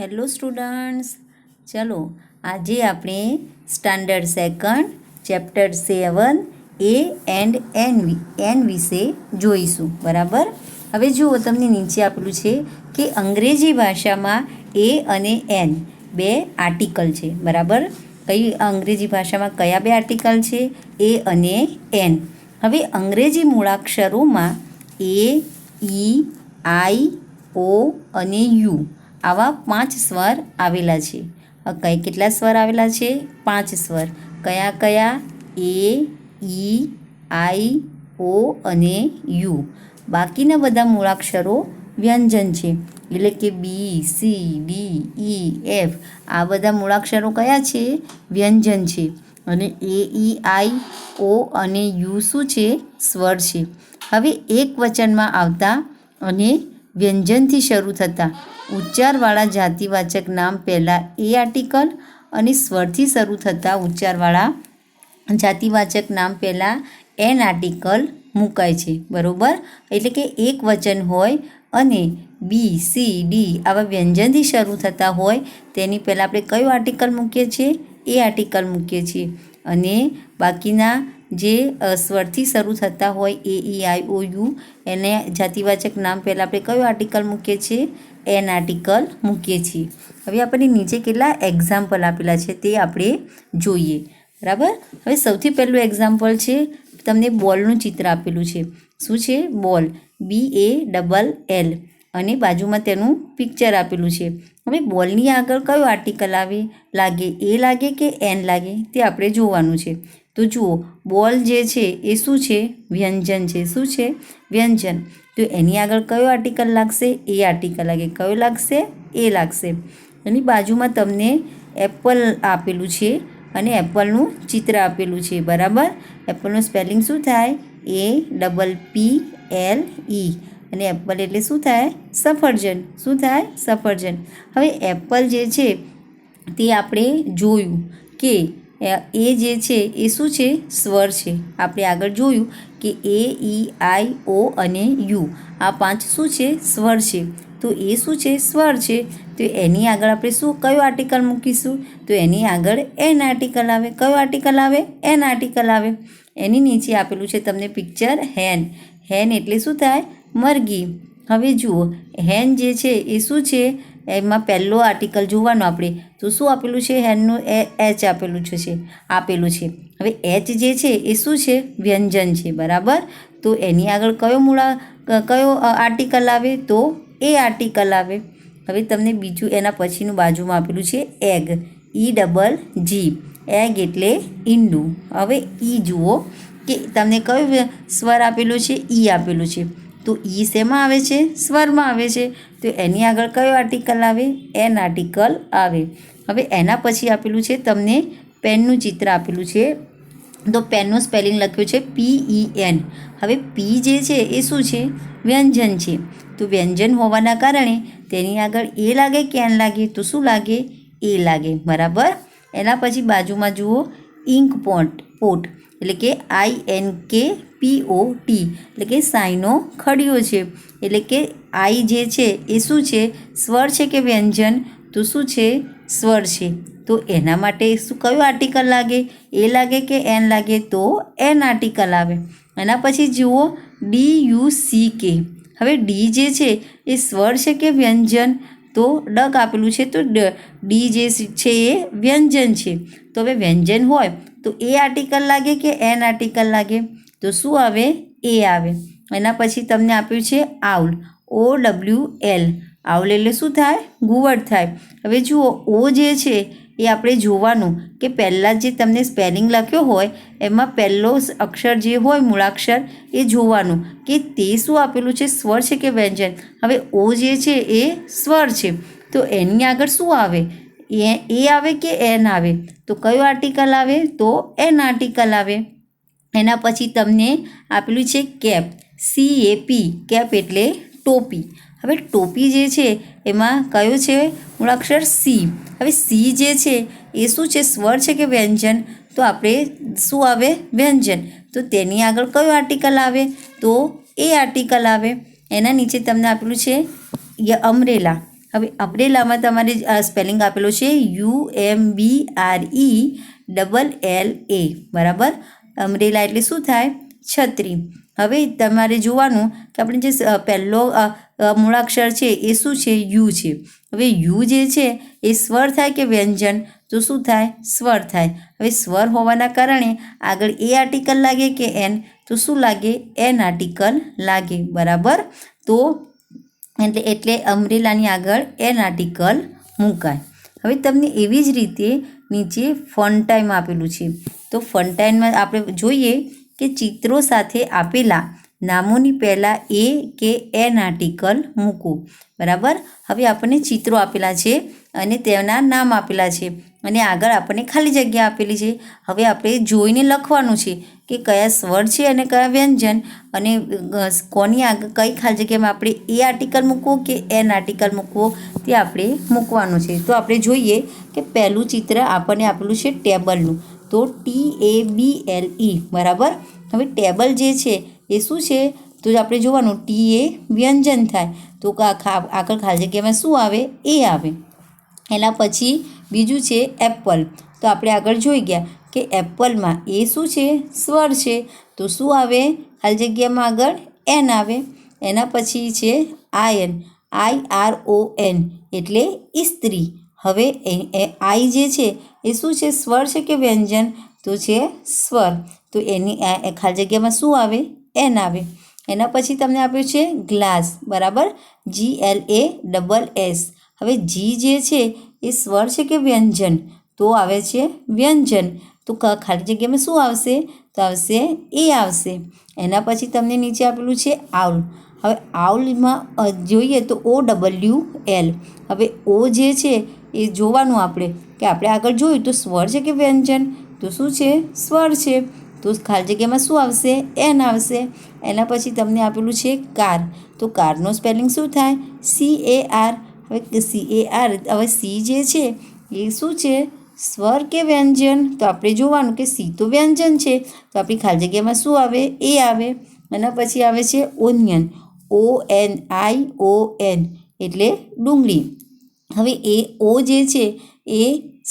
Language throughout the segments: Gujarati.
હેલો સ્ટુડન્ટ્સ, ચલો આજે આપણે સ્ટાન્ડર્ડ સેકન્ડ ચેપ્ટર 7 એ એન્ડ એન વિશે જોઈશું. બરાબર. હવે જુઓ, તમને નીચે આપેલું છે કે અંગ્રેજી ભાષામાં એ અને એન બે આર્ટિકલ છે. બરાબર. કઈ અંગ્રેજી ભાષામાં કયા બે આર્ટિકલ છે? એ અને એન. હવે અંગ્રેજી મૂળાક્ષરોમાં એ, ઈ, આઈ, ઓ અને યુ આવા 5 સ્વર આવેલા છે. કેટલા સ્વર આવેલા છે? 5 સ્વર. કયા કયા? એ, ઈ, આઈ, ઓ અને યુ. બાકીના બધા મૂળાક્ષરો વ્યંજન છે, એટલે કે બી, સી, ડી, ઈ, એફ આ બધા મૂળાક્ષરો કયા છે? વ્યંજન છે. અને એ, ઈ, આઈ, ઓ અને યુ શું છે? સ્વર છે. હવે એક વચનમાં આવતા અને વ્યંજનથી શરૂ થતા ઉચ્ચારવાળા જાતિવાચક નામ પહેલાં એ આર્ટિકલ અને સ્વરથી શરૂ થતા ઉચ્ચારવાળા જાતિવાચક નામ પહેલાં એન આર્ટિકલ મુકાય છે. બરાબર. એટલે કે એક વચન હોય અને બી, સી, ડી આવા વ્યંજનથી શરૂ થતા હોય તેની પહેલાં આપણે કયું આર્ટિકલ મૂકીએ છીએ? એ આર્ટિકલ મૂકીએ છીએ. અને બાકીના જે સ્વરથી શરૂ થતા હોય એ, ઈ, આઈ, ઓ, યુ એને જાતિવાચક નામ પહેલાં આપણે કયું આર્ટિકલ મૂકીએ છીએ? એન આર્ટિકલ મૂકીએ છીએ. હવે આપણને નીચે કેટલા એક્ઝામ્પલ આપેલા છે તે આપણે જોઈએ. બરાબર. હવે સૌથી પહેલું એક્ઝામ્પલ છે, તમને બોલનું ચિત્ર આપેલું છે. શું છે? બોલ. BALL અને બાજુમાં તેનું પિક્ચર આપેલું છે. હવે બોલની આગળ કયો આર્ટિકલ લાગે? એ લાગે કે એન લાગે તે આપણે જોવાનું છે. તો જુઓ, બોલ જે છે એ શું છે? વ્યંજન છે. શું છે? વ્યંજન. તો એની આગળ કયો આર્ટિકલ લાગશે? એ આર્ટિકલ લાગે. કયો લાગશે? એ લાગશે. એની બાજુમાં તમને એપલ આપેલું છે અને એપલનું ચિત્ર આપેલું છે. બરાબર. એપલનું સ્પેલિંગ શું થાય? APPLE. અને એપલ એટલે શું થાય? સફરજન. શું થાય? સફરજન. હવે એપલ જે છે તે આપણે જોયું કે એ જે છે એ શું છે? સ્વર છે. આપણે આગળ જોયું કે એ, ઈ, આઈ, ઓ અને યુ આ 5 શું છે? સ્વર છે. તો એ શું છે? સ્વર છે. તો એની આગળ આપણે કયું આર્ટિકલ મૂકીશું? તો એની આગળ એન આર્ટિકલ આવે. કયું આર્ટિકલ આવે? એન આર્ટિકલ આવે. એની નીચે આપેલું છે તમને પિક્ચર હેન. હેન એટલે શું થાય? મરઘી. હવે જુઓ, હેન જે છે એ શું છે? એમાં પહેલો આર્ટિકલ જોવાનો આપણે. તો શું આપેલું છે? હેનનું એચ આપેલું છે. હવે એચ જે છે એ શું છે? વ્યંજન છે. બરાબર. તો એની આગળ કયો આર્ટિકલ આવે? તો એ આર્ટિકલ આવે. હવે તમને બીજું એના પછીનું બાજુમાં આપેલું છે એગ. EGG. એગ એટલે ઈંડું. હવે ઈ જુઓ કે તમને કયો સ્વર આપેલો છે? ઈ આપેલું છે. તો ઈ શેમાં આવે છે? સ્વરમાં આવે છે. તો એની આગળ કયો આર્ટિકલ આવે? એન આર્ટિકલ આવે. હવે એના પછી આપેલું છે તમને પેનનું ચિત્ર આપેલું છે. તો પેનનું સ્પેલિંગ લખ્યું છે PEN. હવે પી જે છે એ શું છે? વ્યંજન છે. તો વ્યંજન હોવાના કારણે તેની આગળ એ લાગે કે એન લાગે? તો શું લાગે? એ લાગે. બરાબર. એના પછી બાજુમાં જુઓ ઇન્ક પોટ એટલે કે INKPOT એટલે કે સાઈનો ખડિયો છે. એટલે કે આઈ જે છે એ શું છે? સ્વર છે કે વ્યંજન? તો શું છે? સ્વર છે. તો એના માટે કયું આર્ટિકલ લાગે? એ લાગે કે એન લાગે? તો એન આર્ટિકલ આવે. એના પછી જુઓ DUCK. હવે ડી જે છે એ સ્વર છે કે વ્યંજન? તો ડક આપેલું છે. તો ડી જે છે એ વ્યંજન છે. તો હવે વ્યંજન હોય તો એ આર્ટિકલ લાગે કે એન આર્ટિકલ લાગે? તો શું આવે? એ આવે. એના પછી તમને આપ્યું છે આઉલ. OWL. આઉલ એટલે શું થાય? ઘુવડ થાય. હવે જુઓ, ઓ જે છે એ આપણે જોવાનું કે પહેલાં જે તમને સ્પેલિંગ લખ્યો હોય એમાં પહેલો અક્ષર જે હોય મૂળાક્ષર એ જોવાનું કે તે શું આપેલું છે? સ્વર છે કે વ્યંજન? હવે ઓ જે છે એ સ્વર છે. તો એની આગળ શું આવે? એ આવે કે એન આવે? તો કયો આર્ટિકલ આવે? તો એન આર્ટિકલ આવે. એના પછી તમને આપેલું છે કેપ. CAP. કેપ એટલે ટોપી. હવે ટોપી જે છે એમાં કયો છે મૂળાક્ષર? સી. હવે સી જે છે એ શું છે? સ્વર છે કે વ્યંજન? તો આપણે શું આવે? વ્યંજન. તો તેની આગળ કયો આર્ટિકલ આવે? તો એ આર્ટિકલ આવે. એના નીચે તમને આપેલું છે અમરેલા. હવે અમ્બ્રેલામાં તમારે સ્પેલિંગ આપેલો છે UMBRELLA, બરાબર. અમ્બ્રેલા એટલે શું થાય? છત્રી. હવે તમારે જોવાનું કે આપણે જે પહેલો મૂળાક્ષર છે એ શું છે? યુ છે. હવે યુ જે છે એ સ્વર થાય કે વ્યંજન? તો શું થાય? સ્વર થાય. હવે સ્વર હોવાના કારણે આગળ એ આર્ટિકલ લાગે કે એન? તો શું લાગે? એન આર્ટિકલ લાગે, બરાબર. તો એટલે અમ્બ્રેલાની આગળ એન આર્ટિકલ મુકાય. હવે તમને એવી જ રીતે નીચે ફન ટાઈમ આપેલું છે. તો ફન ટાઈમમાં આપણે જોઈએ કે ચિત્રો સાથે આપેલા નામોની પહેલાં એ કે એન આર્ટિકલ મૂકવું, બરાબર. હવે આપણને ચિત્રો આપેલા છે અને તેના નામ આપેલા છે અને આગળ આપણને ખાલી જગ્યા આપેલી છે. હવે આપણે જોઈને લખવાનું છે કે કયા સ્વર છે અને કયા વ્યંજન, અને કોની આગળ કઈ ખાલી જગ્યામાં આપણે એ આર્ટિકલ મૂકવું કે એન આર્ટિકલ મૂકવો તે આપણે મૂકવાનું છે. તો આપણે જોઈએ કે પહેલું ચિત્ર આપણને આપેલું છે ટેબલનું. તો TABLE, બરાબર. હવે ટેબલ જે છે એ શું છે? તો આપણે જોવાનું ટી એ વ્યંજન થાય તો આગળ ખાલી જગ્યામાં શું આવે? એ આવે. એના પછી બીજું છે એપલ. તો આપણે આગળ જોઈ ગયા કે એપલમાં એ શું છે? સ્વર છે. તો શું આવે? ખાલી જગ્યામાં આગળ એન આવે. એના પછી છે આયન, IRON એટલે ઇસ્ત્રી. હવે આઈ જે છે એ શું છે? સ્વર છે કે વ્યંજન? તો છે સ્વર. તો એની ખાલી જગ્યામાં શું આવે? એન આવે. એના પછી તમને આપ્યું છે ગ્લાસ, બરાબર. GLASS. હવે જી જે છે એ સ્વર છે કે વ્યંજન? તો આવે છે વ્યંજન. તો ખાલી જગ્યામાં શું આવશે? તો આવશે એ આવશે. એના પછી તમને નીચે આપેલું છે આઉલ. હવે આઉલમાં જોઈએ તો OWL. હવે ઓ જે છે એ જોવાનું આપણે કે આપણે આગળ જોયું તો સ્વર છે કે વ્યંજન? તો શું છે? સ્વર છે. તો ખાલી જગ્યામાં શું આવશે? એન આવશે. એના પછી તમને આપેલું છે કાર. તો કારનો સ્પેલિંગ શું થાય? CAR. હવે CAR, હવે સી જે છે એ શું છે? સ્વર કે વ્યંજન? તો આપણે જોવાનું કે સી તો વ્યંજન છે તો આપણી ખાલી જગ્યામાં શું આવે? એ આવે. એના પછી આવે છે ઓનિયન, ONION એટલે ડુંગળી. હવે એ ઓ જે છે એ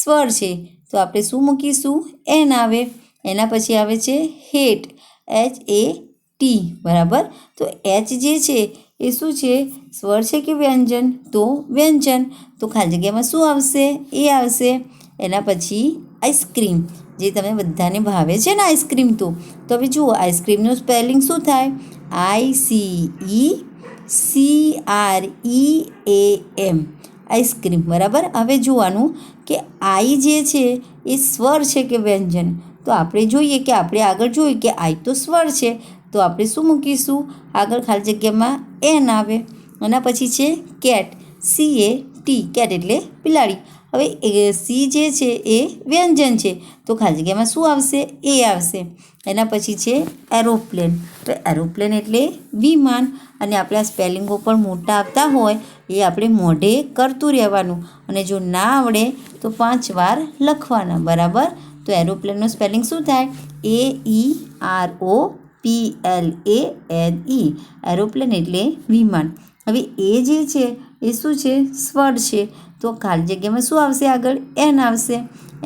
સ્વર છે તો આપણે શું મૂકીશું? એન આવે. એના પછી આવે છે હેટ, HAT, બરાબર. તો એચ જે છે એ શું છે? સ્વર છે કે વ્યંજન? તો વ્યંજન. તો ખાલી જગ્યામાં શું આવશે? એ આવશે. એના પછી આઈસ્ક્રીમ, જે તમે બધાને ભાવે છે ને આઈસ્ક્રીમ. તો હવે જુઓ આઈસ્ક્રીમનું સ્પેલિંગ શું થાય? ICECREAM, આઈસ્ક્રીમ, બરાબર. હવે જોવાનું કે આઈ જે છે એ સ્વર છે કે વ્યંજન? તો આપણે જોઈએ કે આપણે આગળ જોઈએ કે આઈ તો સ્વર છે તો આપણે શું મૂકીશું? આગળ ખાલી જગ્યામાં એન આવે. એના પછી છે કેટ, CAT, કેટ એટલે બિલાડી. હવે સી જે છે એ વ્યંજન છે તો ખાલી જગ્યામાં શું આવશે? એ આવશે. એના પછી છે એરોપ્લેન. તો એરોપ્લેન એટલે વિમાન. અને આપણે આ સ્પેલિંગો પણ મોટા આવતા હોય એ આપણે મોઢે કરતું રહેવાનું અને જો ના આવડે તો 5 વાર લખવાના, બરાબર. તો એરોપ્લેનનું સ્પેલિંગ શું થાય? AEROPLANE, એરોપ્લેન એટલે વિમાન. હવે એ જે છે એ શું છે? સ્વર છે તો ખાલી જગ્યામાં શું આવશે? આગળ એન આવશે.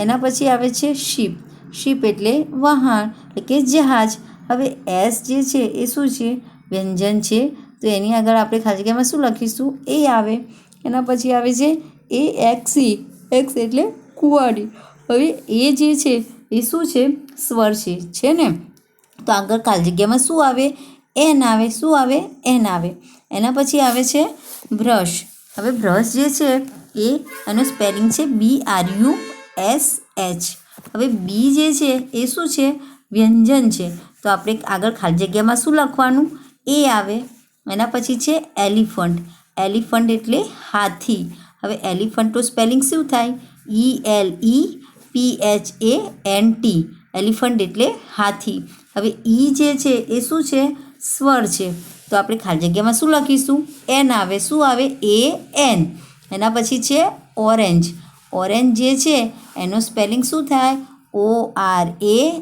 એના પછી આવે છે શિપ. શિપ એટલે વહાણ એટલે કે જહાજ. હવે એસ જે છે એ શું છે? વ્યંજન છે તો એની આગળ આપણે ખાલી જગ્યામાં શું લખીશું? એ આવે. એના પછી આવે છે AXE, એક્સ એટલે કુંવાડી. હવે એ જે છે એ શું છે? સ્વર છે ને? તો આગળ ખાલી જગ્યામાં શું આવે? એન આવે. શું આવે? એન આવે. એના પછી આવે છે બ્રશ. હવે બ્રશ જે છે એ એનું સ્પેલિંગ છે BRUSH. હવે બી જે છે એ શું છે? વ્યંજન છે તો આપણે આગળ ખાલી જગ્યામાં શું લખવાનું? એ આવે. એના પછી છે એલિફન્ટ. એલિફન્ટ એટલે હાથી. હવે એલિફન્ટનું સ્પેલિંગ શું થાય? ELEPHANT, એલિફન્ટ એટલે હાથી. હવે ઈ જે છે એ શું છે? સ્વર છે તો આપણે ખાલી જગ્યામાં શું લખીશું? એન આવે. શું આવે? AN. એના પછી છે ઓરેન્જ. ઓરેન્જ જે છે એનું સ્પેલિંગ શું થાય? ORANGE,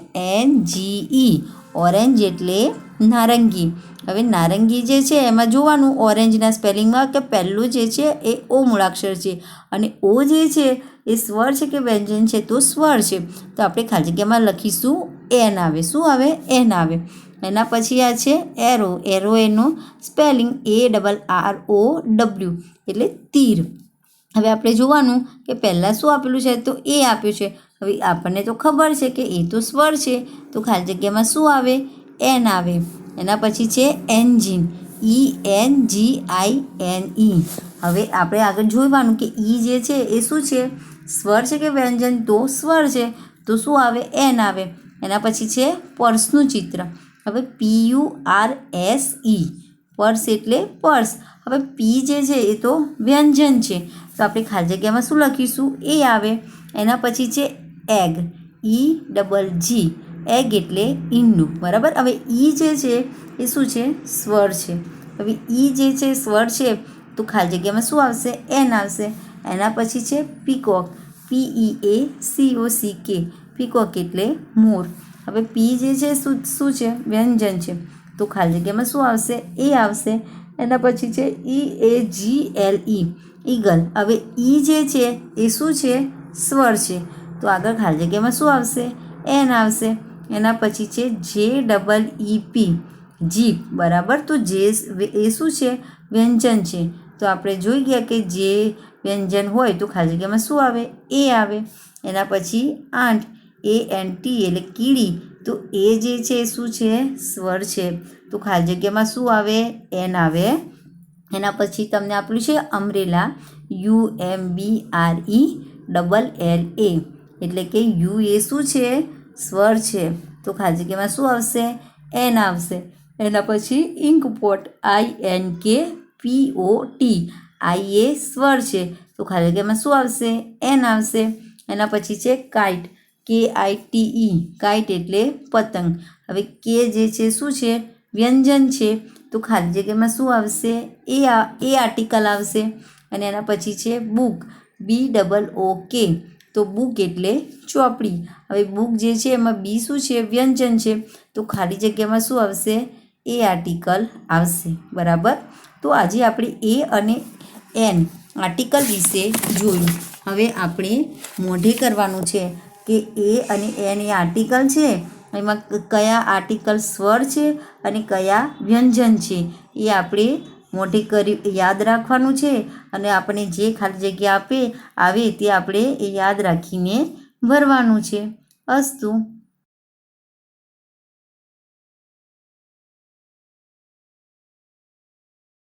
ઓરેન્જ એટલે નારંગી. હવે નારંગી જે છે એમાં જોવાનું ઓરેન્જના સ્પેલિંગમાં કે પહેલું જે છે એ ઓ મૂળાક્ષર છે અને ઓ જે છે એ સ્વર છે કે વ્યંજન છે, તો સ્વર છે. તો આપણે ખાલી જગ્યામાં લખીશું એન આવે. શું આવે? એન આવે. એના પછી આ છે એરો. એરો એનો સ્પેલિંગ ARROW એટલે તીર. હવે આપણે જોવાનું કે પહેલાં શું આપેલું છે, તો એ આપ્યું છે. હવે આપણને તો ખબર છે કે એ તો સ્વર છે, તો ખાલી જગ્યામાં શું આવે? એન આવે. એના પછી છે એન્જિન. ENGINE. હવે આપણે આગળ જોવાનું કે ઈ જે છે એ શું છે? સ્વર છે કે વ્યંજન? તો સ્વર છે, તો શું આવે? એન આવે. એના પછી છે પર્સનું ચિત્ર. હવે PURSE. પર્સ એટલે પર્સ. હવે પી જે છે એ તો વ્યંજન છે, તો આપણે ખાલી જગ્યામાં શું લખીશું? એ આવે. એના પછી છે એગ. EGG. એગ એટલે ઈંડું. બરાબર. હવે ઈ જે છે એ શું છે? સ્વર છે. હવે ઈ જે છે સ્વર છે, તો ખાલી જગ્યામાં શું આવશે? એન આવશે. એના પછી છે પીકોક. PEACOCK. પીકોક એટલે મોર. હવે પી જે છે શું છે? વ્યંજન છે, તો ખાલી જગ્યામાં શું આવશે? એ આવશે. એના પછી છે EAGLE. ઈગલ. હવે ઈ જે છે એ શું છે? સ્વર છે, તો આગળ ખાલી જગ્યામાં શું આવશે? એન આવશે. એના પછી છે JEEP. જીપ. બરાબર. તો જે એ શું છે? વ્યંજન છે, તો આપણે જોઈ ગયા કે જે વ્યંજન હોય તો ખાલી જગ્યામાં શું આવે? એ આવે. એના પછી આંટ. ANT એટલે કીડી. તો એ જે છે શું છે? સ્વર છે, તો ખાલી જગ્યામાં શું આવે? એન આવે. એના પછી તમને આપેલું છે અમરેલા. UMBRELLA. એટલે કે યુ એ શું છે? સ્વર છે, તો ખાલી જગ્યામાં શું આવશે? એન આવશે. એના પછી ઇન્કપોટ. INKPOT. આઈ એ સ્વર છે, તો ખાલી જગ્યામાં શું આવશે? એન આવશે. એના પછી છે કાઇટ. KITE. કાઇટ એટલે પતંગ. હવે કે જે છે શું છે? વ્યંજન છે, તો ખાલી જગ્યામાં શું આવશે? એ આર્ટિકલ આવશે. અને એના પછી છે બુક. BOOK. તો બુક એટલે ચોપડી. હવે બુક જે છે એમાં બી શું છે? વ્યંજન છે, તો ખાલી જગ્યામાં શું આવશે? એ આર્ટિકલ આવશે. બરાબર. તો આજે આપણે એ અને એન આર્ટિકલ વિશે જોયું. હવે આપણે મોઢે કરવાનું છે કે એ અને એન એ આર્ટિકલ છે, એમાં કયા આર્ટિકલ સ્વર છે અને કયા વ્યંજન છે, એ આપણે મોઢે કરી યાદ રાખવાનું છે. અને આપણે જે ખાલી જગ્યા આવે તે આપણે એ યાદ રાખીને ભરવાનું છે. અસ્તુ.